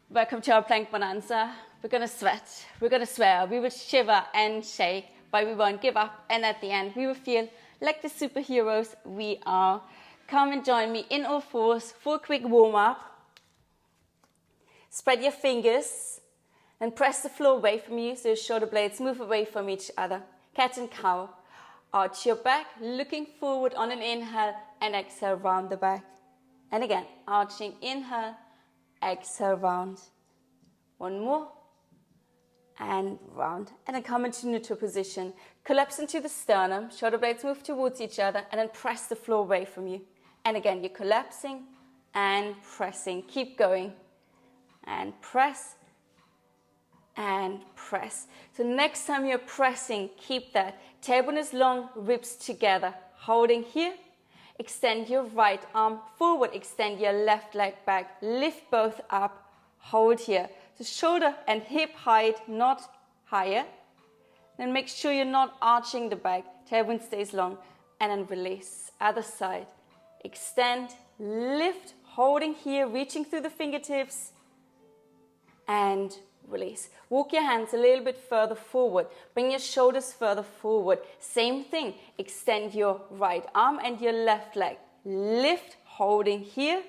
Welcome to our Plank Bonanza. We're gonna sweat, we're gonna swear, we will shiver and shake, but we won't give up, and at the end we will feel like the superheroes we are. Come and join me in all fours for a quick warm-up. Spread your fingers and press the floor away from you so your shoulder blades move away from each other. Cat and cow. Arch your back, looking forward on an inhale, and exhale, round the back. And again, arching, inhale, exhale, round. One more, and round. And then come into neutral position. Collapse into the sternum, shoulder blades move towards each other, and then press the floor away from you. And again, you're collapsing and pressing. Keep going. And press, and press. So next time you're pressing, keep that. Tailbone is long, ribs together. Holding here. Extend your right arm forward, extend your left leg back, lift both up, hold here. So shoulder and hip height, not higher. Then make sure you're not arching the back, tailbone stays long, and then release. Other side, extend, lift, holding here, reaching through the fingertips, and release. Walk your hands a little bit further forward. Bring your shoulders further forward. Same thing. Extend your right arm and your left leg. Lift, holding here.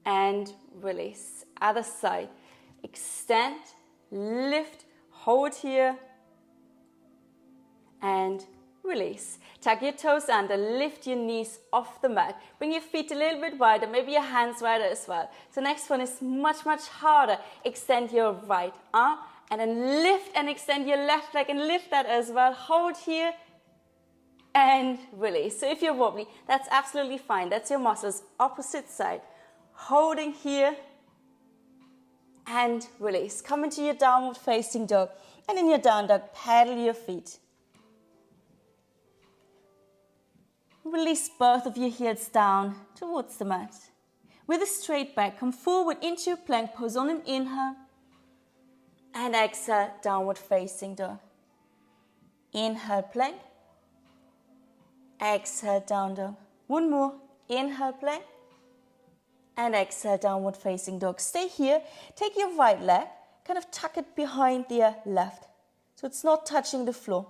And release. Other side. Extend, lift, hold here. And release. Tuck your toes under, lift your knees off the mat. Bring your feet a little bit wider, maybe your hands wider as well. So next one is much, much harder. Extend your right arm and then lift and extend your left leg and lift that as well. Hold here and release. So if you're wobbly, that's absolutely fine. That's your muscles. Opposite side. Holding here and release. Come into your downward facing dog, and in your down dog, paddle your feet. Release both of your heels down towards the mat. With a straight back, come forward into your plank pose on an inhale. And exhale, downward facing dog. Inhale, plank. Exhale, down dog. One more. Inhale, plank. And exhale, downward facing dog. Stay here. Take your right leg, kind of tuck it behind the left, so it's not touching the floor.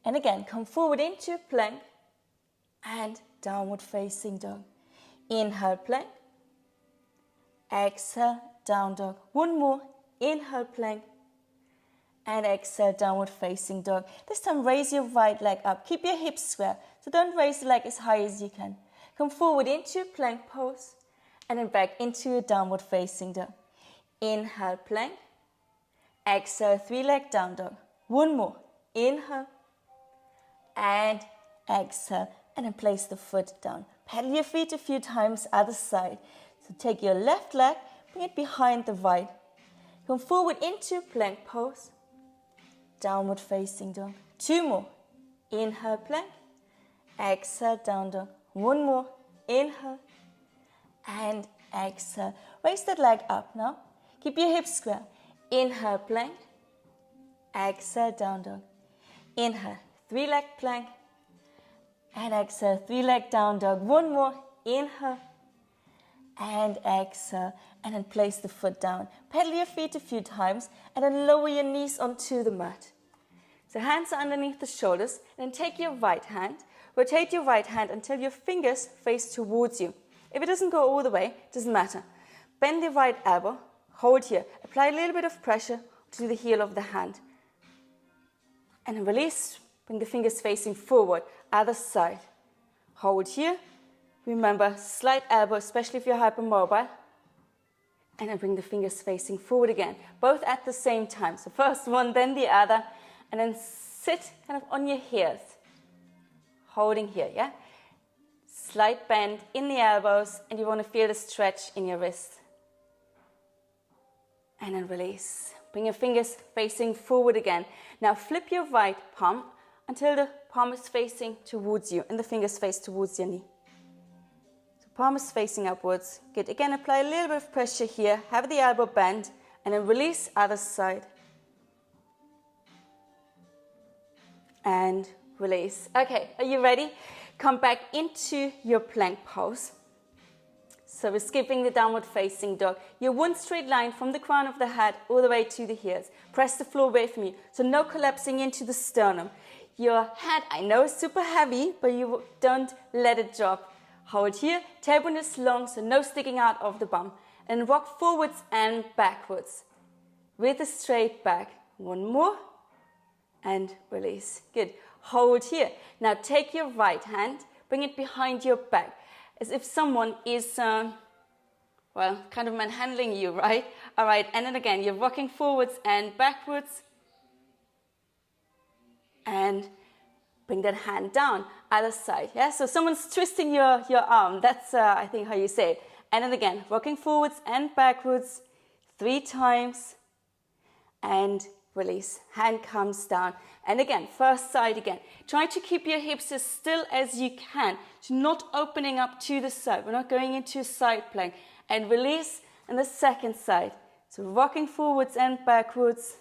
And again, come forward into your plank. And downward facing dog. Inhale, plank. Exhale, down dog. One more. Inhale, plank. And exhale, downward facing dog. This time raise your right leg up. Keep your hips square. So don't raise the leg as high as you can. Come forward into your plank pose. And then back into your downward facing dog. Inhale, plank. Exhale, three-leg down dog. One more. Inhale. And exhale. And then place the foot down. Pedal your feet a few times, other side. So take your left leg, bring it behind the right. Come forward into plank pose. Downward facing dog. Two more. Inhale, plank. Exhale, down dog. One more. Inhale. And exhale. Raise that leg up now. Keep your hips square. Inhale, plank. Exhale, down dog. Inhale, three-leg plank. And exhale, three-leg down dog. One more. Inhale. And exhale. And then place the foot down. Pedal your feet a few times. And then lower your knees onto the mat. So hands are underneath the shoulders. And then take your right hand. Rotate your right hand until your fingers face towards you. If it doesn't go all the way, it doesn't matter. Bend the right elbow. Hold here. Apply a little bit of pressure to the heel of the hand. And then release. Bring the fingers facing forward. Other side. Hold here. Remember, slight elbow, especially if you're hypermobile. And then bring the fingers facing forward again. Both at the same time. So first one, then the other. And then sit kind of on your heels. Holding here, yeah? Slight bend in the elbows. And you want to feel the stretch in your wrist. And then release. Bring your fingers facing forward again. Now flip your right palm until the palm is facing towards you and the fingers face towards your knee. So palm is facing upwards. Good. Again, apply a little bit of pressure here. Have the elbow bend and then release other side. And release. Okay, are you ready? Come back into your plank pose. So So we're skipping the downward facing dog. You're one straight line from the crown of the head all the way to the heels. Press the floor away from you. So no collapsing into the sternum. Your head, I know, is super heavy, but you don't let it drop. Hold here, tailbone is long, so no sticking out of the bum. And rock forwards and backwards with a straight back. One more, and release. Good. Hold here. Now take your right hand, bring it behind your back, as if someone is, well, kind of manhandling you, right? All right, and then again, you're rocking forwards and backwards. And bring that hand down, other side, yeah? So someone's twisting your arm. That's, I think, how you say it. And then again, rocking forwards and backwards 3 times. And release. Hand comes down. And again, first side again. Try to keep your hips as still as you can. So not opening up to the side. We're not going into a side plank. And release on the second side. So rocking forwards and backwards.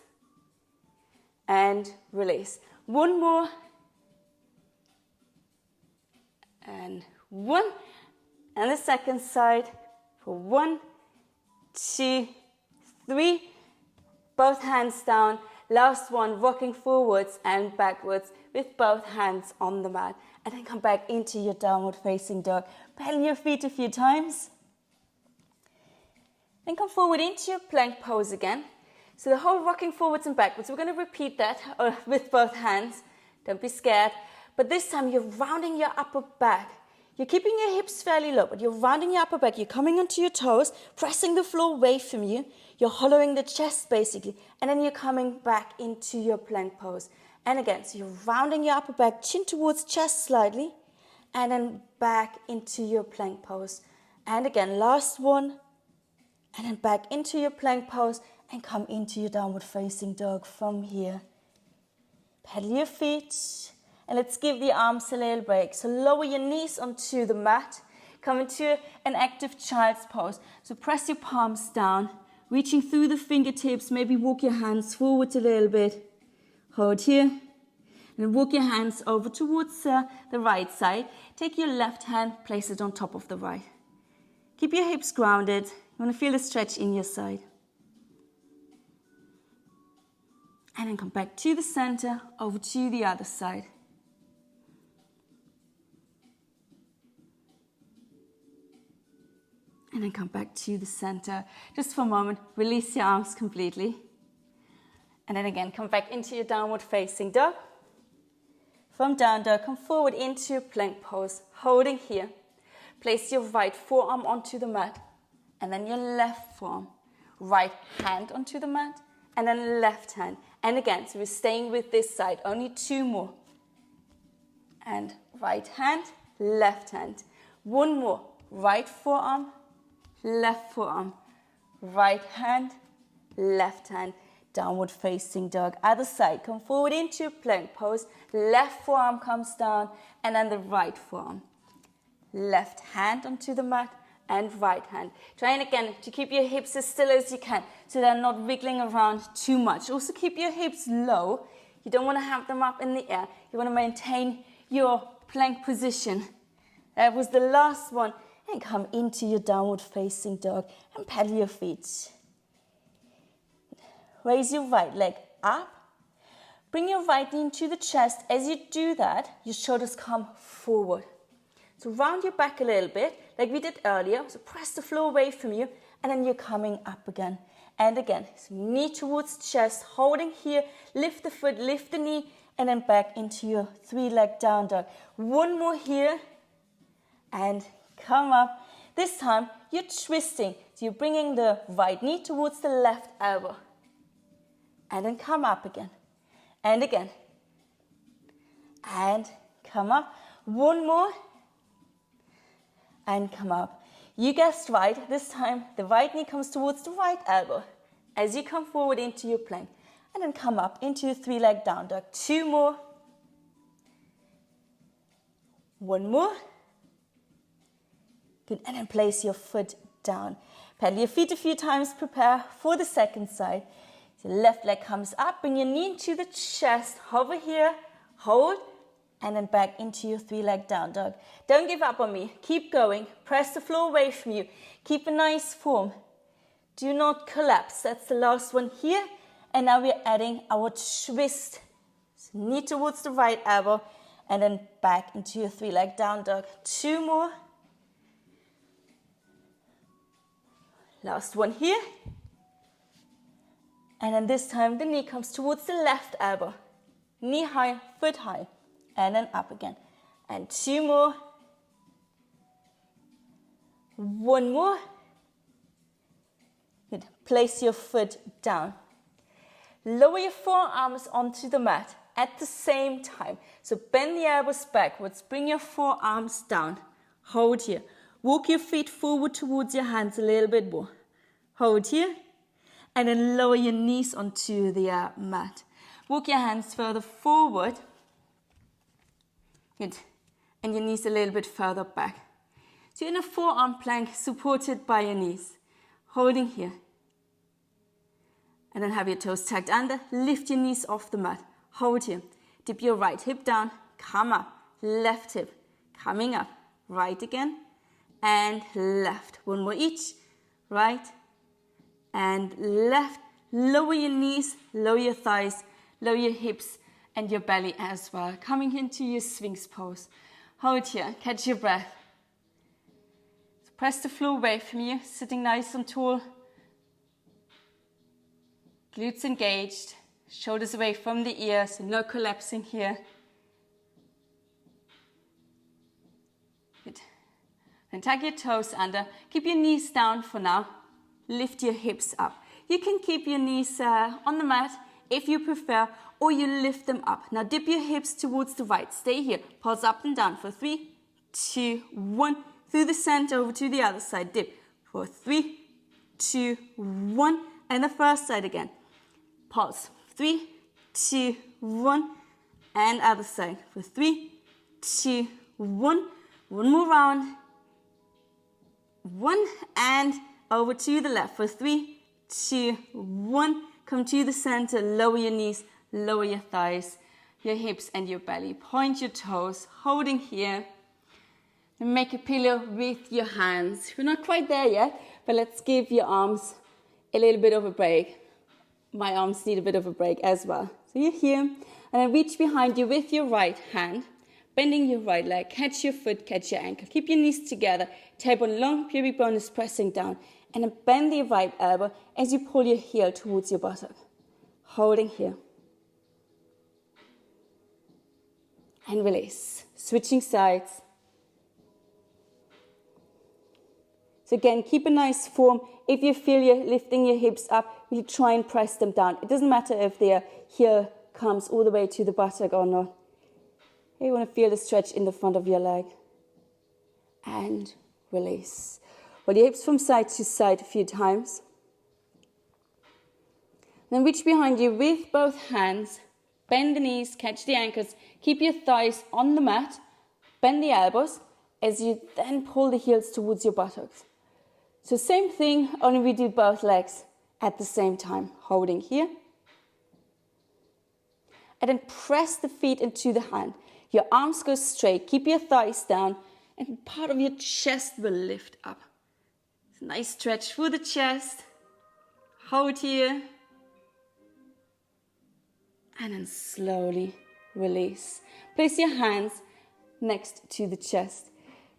And release. One more. And 1. And the second side for 1, 2, 3. Both hands down. Last one, rocking forwards and backwards with both hands on the mat. And then come back into your downward facing dog. Pedal your feet a few times. Then come forward into your plank pose again. So the whole rocking forwards and backwards, we're going to repeat that with both hands. Don't be scared. But this time you're rounding your upper back. You're keeping your hips fairly low, but you're rounding your upper back. You're coming onto your toes, pressing the floor away from you. You're hollowing the chest basically. And then you're coming back into your plank pose. And again, so you're rounding your upper back, chin towards chest slightly. And then back into your plank pose. And again, last one. And then back into your plank pose. And come into your downward facing dog from here. Pedal your feet. And let's give the arms a little break. So lower your knees onto the mat. Come into an active child's pose. So press your palms down. Reaching through the fingertips. Maybe walk your hands forward a little bit. Hold here. And walk your hands over towards the right side. Take your left hand. Place it on top of the right. Keep your hips grounded. You want to feel the stretch in your side. And then come back to the center, over to the other side. And then come back to the center. Just for a moment, release your arms completely. And then again, come back into your downward facing dog. From down dog, come forward into plank pose, holding here. Place your right forearm onto the mat. And then your left forearm. Right hand onto the mat. And then left hand. And again, so we're staying with this side. Only 2 more. And right hand, left hand. 1 more. Right forearm, left forearm. Right hand, left hand. Downward facing dog. Other side. Come forward into plank pose. Left forearm comes down. And then the right forearm. Left hand onto the mat. And right hand. Trying again to keep your hips as still as you can so they're not wiggling around too much. Also keep your hips low. You don't want to have them up in the air. You want to maintain your plank position. That was the last one. And come into your downward facing dog and pedal your feet. Raise your right leg up. Bring your right knee into the chest. As you do that, your shoulders come forward. So round your back a little bit, like we did earlier. So press the floor away from you, and then you're coming up again. And again, so knee towards chest, holding here, lift the foot, lift the knee, and then back into your 3-leg down dog. 1 more here, and come up. This time, you're twisting. So you're bringing the right knee towards the left elbow. And then come up again. And again. And come up. 1 more. And come up. You guessed right. This time, the right knee comes towards the right elbow as you come forward into your plank. And then come up into your 3-leg down dog. 2 more. 1 more. Good. And then place your foot down. Pedal your feet a few times. Prepare for the second side. So left leg comes up. Bring your knee into the chest. Hover here. Hold. and then back into your 3-leg down dog. Don't give up on me. Keep going. Press the floor away from you. Keep a nice form. Do not collapse. That's the last one here. And now we're adding our twist. So knee towards the right elbow and then back into your 3-leg down dog. 2 more. Last one here. And then this time the knee comes towards the left elbow. Knee high, foot high. And then up again. And 2 more. 1 more. Good. Place your foot down. Lower your forearms onto the mat at the same time. So bend the elbows backwards. Bring your forearms down. Hold here. Walk your feet forward towards your hands a little bit more. Hold here. And then lower your knees onto the mat. Walk your hands further forward. Good. And your knees a little bit further back. So you're in a forearm plank supported by your knees. Holding here. And then have your toes tucked under. Lift your knees off the mat. Hold here. Dip your right hip down. Come up. Left hip. Coming up. Right again. And left. 1 more each. Right. And left. Lower your knees. Lower your thighs. Lower your hips. And your belly as well. Coming into your Sphinx pose. Hold here. Catch your breath. So press the floor away from you. Sitting nice and tall. Glutes engaged, shoulders away from the ears, no collapsing here. Good. Then tuck your toes under. Keep your knees down for now. Lift your hips up. You can keep your knees on the mat if you prefer, or you lift them up. Now dip your hips towards the right. Stay here. Pulse up and down for 3, 2, 1. Through the center over to the other side. Dip for 3, 2, 1. And the first side again. Pulse. 3, 2, 1. And other side for 3, 2, 1. 1 more round. 1 and over to the left for 3, 2, 1. Come to the center. Lower your knees. Lower your thighs, your hips and your belly. Point your toes. Holding here. And make a pillow with your hands. We're not quite there yet, but let's give your arms a little bit of a break. My arms need a bit of a break as well. So you're here, and then reach behind you with your right hand, bending your right leg, catch your foot, catch your ankle. Keep your knees together, tailbone long, pubic bone is pressing down, and then bend the right elbow as you pull your heel towards your buttock. Holding here. And release. Switching sides. So again, keep a nice form. If you feel you're lifting your hips up, you try and press them down. It doesn't matter if the heel comes all the way to the buttock or not. You want to feel the stretch in the front of your leg. And release. Roll your hips from side to side a few times. Then reach behind you with both hands. Bend the knees, catch the ankles. Keep your thighs on the mat. Bend the elbows as you then pull the heels towards your buttocks. So same thing, only we do both legs at the same time. Holding here. And then press the feet into the hand. Your arms go straight. Keep your thighs down. And part of your chest will lift up. It's a nice stretch through the chest. Hold here. And then slowly release. Place your hands next to the chest.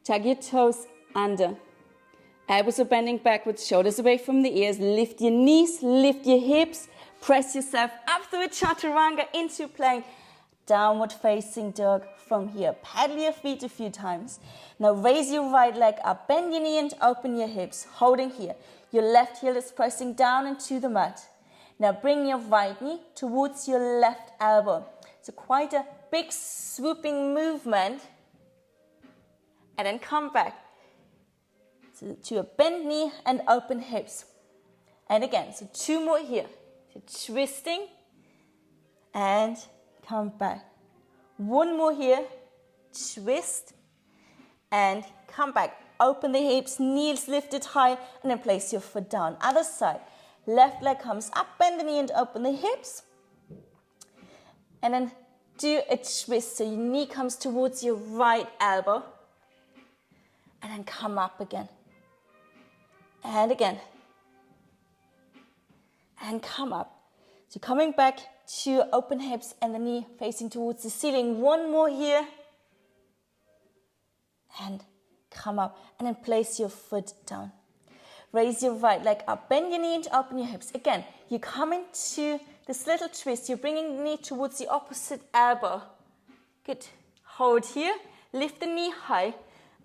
Tuck your toes under. Elbows are bending backwards, shoulders away from the ears. Lift your knees, lift your hips. Press yourself up through a chaturanga into plank. Downward facing dog from here. Paddle your feet a few times. Now raise your right leg up. Bend your knee and open your hips. Holding here. Your left heel is pressing down into the mat. Now bring your right knee towards your left elbow. So quite a big swooping movement. And then come back to a bent knee and open hips. And again, so 2 more here. So twisting and come back. 1 more here. Twist and come back. Open the hips, knees lifted high, and then place your foot down. Other side. Left leg comes up, bend the knee and open the hips. And then do a twist. So your knee comes towards your right elbow. And then come up again. And again. And come up. So coming back to open hips and the knee facing towards the ceiling. One more here. And come up. And then place your foot down. Raise your right leg up. Bend your knee and open your hips. Again, you come into this little twist. You're bringing the knee towards the opposite elbow. Good. Hold here. Lift the knee high.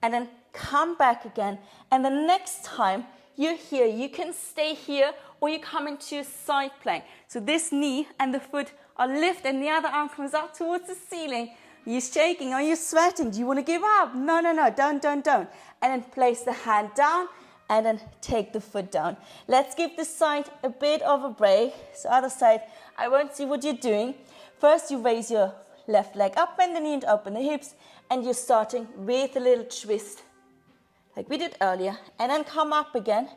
And then come back again. And the next time you're here, you can stay here or you come into a side plank. So this knee and the foot are lifted and the other arm comes up towards the ceiling. Are you shaking? Are you sweating? Do you want to give up? No, don't. And then place the hand down and then take the foot down. Let's give this side a bit of a break. So other side, I won't see what you're doing. First, you raise your left leg up, bend the knee and open the hips. And you're starting with a little twist, like we did earlier. And then come up again.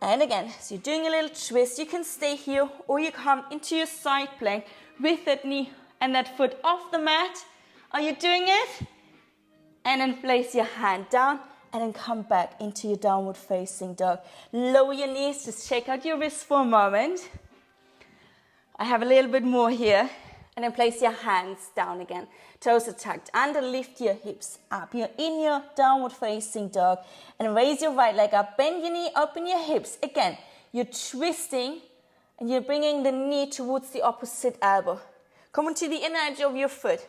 And again, so you're doing a little twist. You can stay here or you come into your side plank with that knee and that foot off the mat. Are you doing it? And then place your hand down and then come back into your downward facing dog. Lower your knees, just shake out your wrists for a moment. I have a little bit more here. And then place your hands down again. Toes are tucked under, lift your hips up. You're in your downward facing dog. And raise your right leg up, bend your knee, open your hips. Again, you're twisting and you're bringing the knee towards the opposite elbow. Come onto the inner edge of your foot.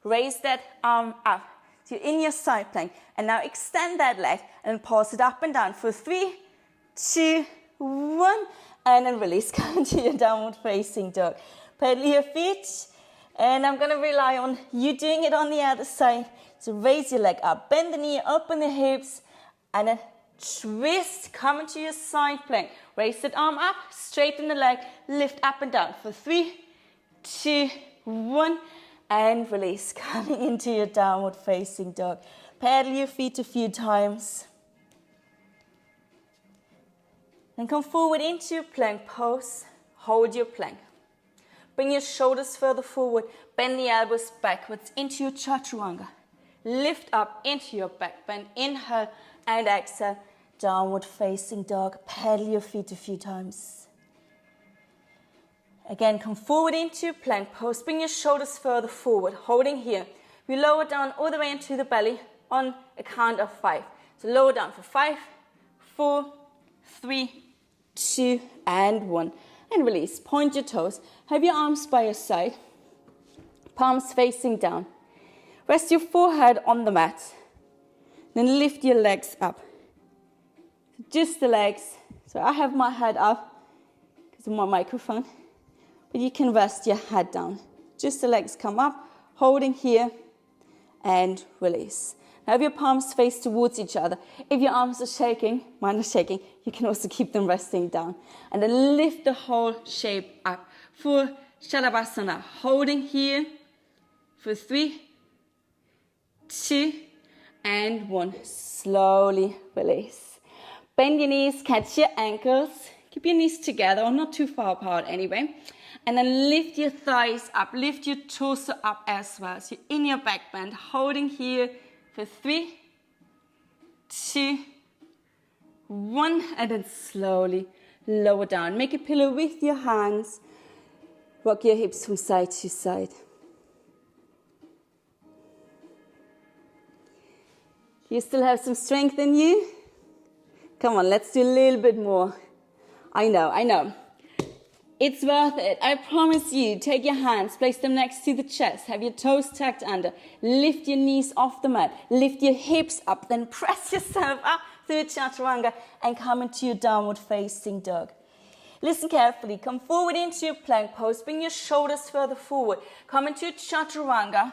Raise that arm up. So you're in your side plank. And now extend that leg and pulse it up and down for 3, 2, 1. And then release, come to your downward facing dog. Pedal your feet, and I'm going to rely on you doing it on the other side. So raise your leg up, bend the knee, open the hips, and then twist, come into your side plank. Raise that arm up, straighten the leg, lift up and down for 3, 2, 1, and release, coming into your downward facing dog. Pedal your feet a few times. And come forward into your plank pose, hold your plank. Bring your shoulders further forward. Bend the elbows backwards into your chaturanga. Lift up into your back bend. Inhale and exhale. Downward facing dog. Pedal your feet a few times. Again, come forward into plank pose. Bring your shoulders further forward. Holding here. We lower down all the way into the belly on a count of 5. So lower down for 5, 4, 3, 2, and 1. And release. Point your toes. Have your arms by your side. Palms facing down. Rest your forehead on the mat. Then lift your legs up. Just the legs. So I have my head up because of my microphone. But you can rest your head down. Just the legs come up. Holding here. And release. Have your palms face towards each other. If your arms are shaking, mine are shaking, you can also keep them resting down. And then lift the whole shape up for Shalabhasana. Holding here for 3, 2, and 1. Slowly release. Bend your knees, catch your ankles. Keep your knees together, or not too far apart anyway. And then lift your thighs up, lift your torso up as well. So you're in your back bend, holding here for 3, 2, 1, and then slowly lower down. Make a pillow with your hands. Rock your hips from side to side. You still have some strength in you? Come on, let's do a little bit more. I know. It's worth it. I promise you. Take your hands, place them next to the chest. Have your toes tucked under. Lift your knees off the mat. Lift your hips up. Then press yourself up through chaturanga and come into your downward facing dog. Listen carefully. Come forward into your plank pose. Bring your shoulders further forward. Come into your chaturanga.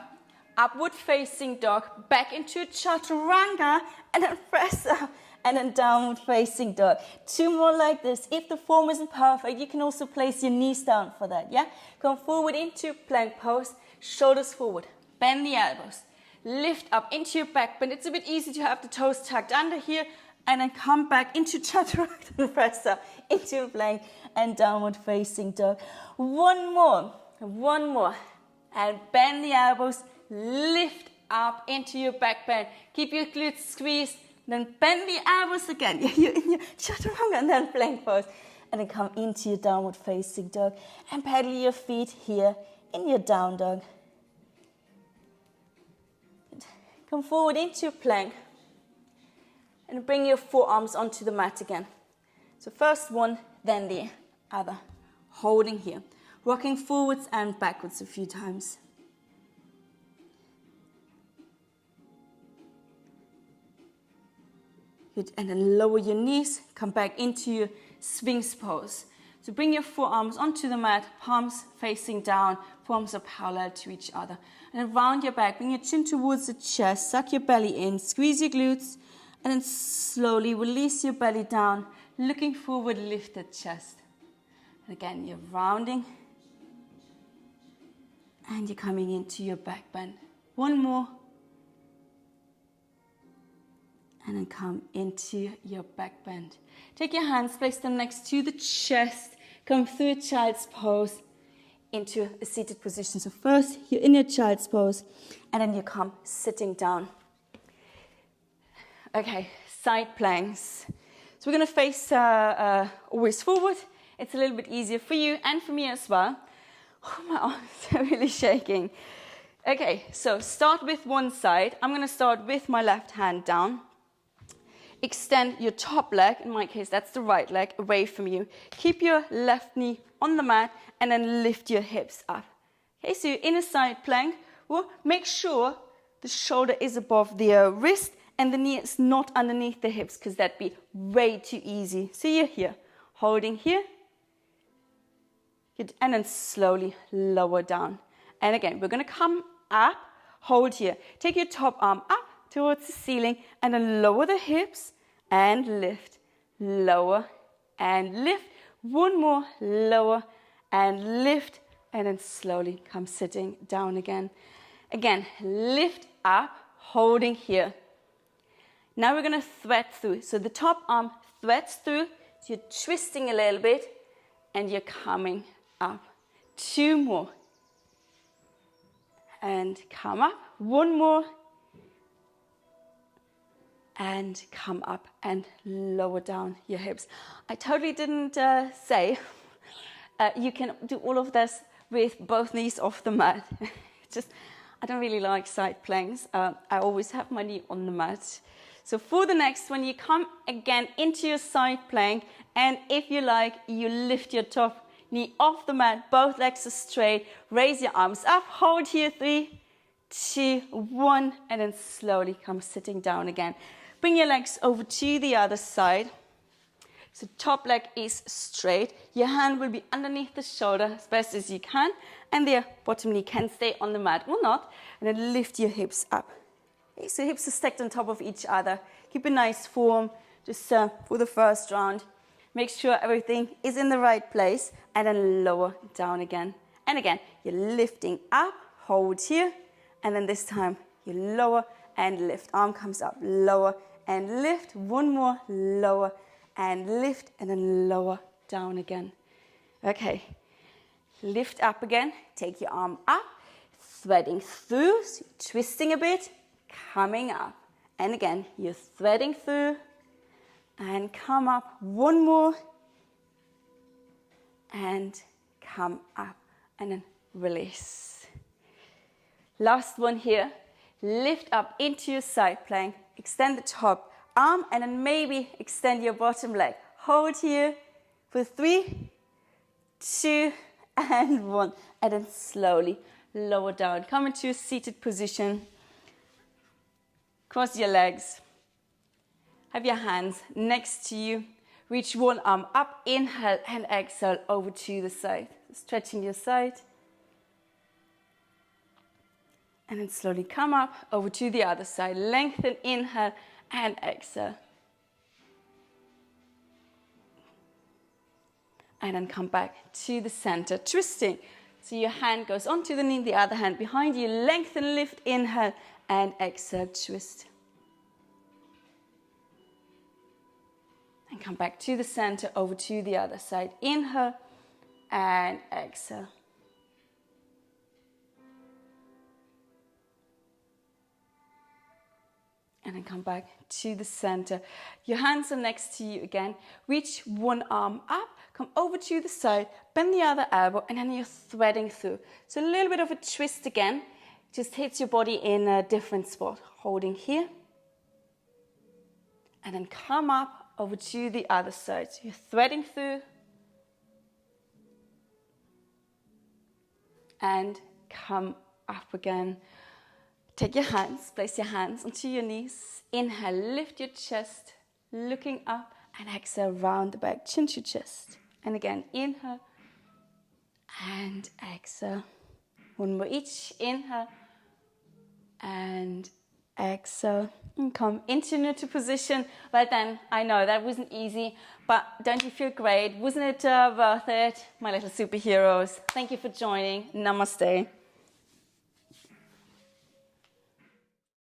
Upward facing dog. Back into your chaturanga. And then press up. And then downward facing dog. 2 more like this. If the form isn't perfect, you can also place your knees down for that, yeah? Come forward into plank pose, shoulders forward, bend the elbows, lift up into your back bend. It's a bit easy to have the toes tucked under here, and then come back into chaturanga and press up into plank and downward facing dog. One more, And bend the elbows, lift up into your back bend. Keep your glutes squeezed, then bend the elbows again. You're in your chaturanga and then plank pose. And then come into your downward facing dog and pedal your feet here in your down dog. Come forward into plank and bring your forearms onto the mat again. So first one, then the other. Holding here. Rocking forwards and backwards a few times. Good. And then lower your knees. Come back into your Sphinx pose. So bring your forearms onto the mat, palms facing down, palms are parallel to each other. And then round your back, bring your chin towards the chest, suck your belly in, squeeze your glutes, and then slowly release your belly down, looking forward, lift the chest. And again, you're rounding. And you're coming into your back bend. One more. And then come into your back bend. Take your hands, place them next to the chest. Come through a child's pose into a seated position. So first, you're in your child's pose. And then you come sitting down. Okay, side planks. So we're going to face always forward. It's a little bit easier for you and for me as well. Oh, my arms are really shaking. Okay, so start with one side. I'm going to start with my left hand down. Extend your top leg, in my case that's the right leg, away from you. Keep your left knee on the mat and then lift your hips up. Okay, so you're in a side plank. Well, make sure the shoulder is above the wrist and the knee is not underneath the hips because that'd be way too easy. So you're here, holding here. And then slowly lower down. And again, we're going to come up, hold here. Take your top arm up towards the ceiling and then lower the hips and lift, lower and lift. One more, lower and lift, and then slowly come sitting down again. Again, lift up, holding here. Now we're going to thread through. So the top arm threads through, so you're twisting a little bit and you're coming up. Two more. And come up. One more. And come up and lower down your hips. I totally didn't say you can do all of this with both knees off the mat. I don't really like side planks. I always have my knee on the mat. So for the next one, you come again into your side plank, and if you like, you lift your top knee off the mat, both legs are straight, raise your arms up, hold here, 3, 2, 1, and then slowly come sitting down again. Bring your legs over to the other side. So top leg is straight, your hand will be underneath the shoulder as best as you can, and the bottom knee can stay on the mat or not, and then lift your hips up. Okay, so hips are stacked on top of each other. Keep a nice form, just for the first round. Make sure everything is in the right place, and then lower down again. And again, you're lifting up, hold here, and then this time you lower and lift. Arm comes up, lower and lift. One more, lower and lift, and then lower down again. Okay, lift up again, take your arm up, threading through, so twisting a bit, coming up. And again, you're threading through, and come up. One more, and come up, and then release. Last one here, lift up into your side plank, extend the top arm, and then maybe extend your bottom leg. Hold here for 3, 2, and 1, and then slowly lower down. Come into a seated position. Cross your legs. Have your hands next to you. Reach one arm up, inhale and exhale over to the side. Stretching your side. And then slowly come up over to the other side. Lengthen, inhale and exhale. And then come back to the center, twisting. So your hand goes onto the knee, the other hand behind you. Lengthen, lift, inhale and exhale, twist. And come back to the center, over to the other side. Inhale and exhale. and then come back to the center. Your hands are next to you again. Reach one arm up, come over to the side, bend the other elbow, and then you're threading through. So a little bit of a twist again, just hits your body in a different spot. Holding here, and then come up over to the other side. So you're threading through, and come up again. Take your hands, place your hands onto your knees. Inhale, lift your chest, looking up, and exhale, round the back, chin to chest. And again, inhale and exhale. One more each. Inhale and exhale. And come into neutral position. Well done. I know that wasn't easy, but don't you feel great? Wasn't it worth it? My little superheroes. Thank you for joining. Namaste.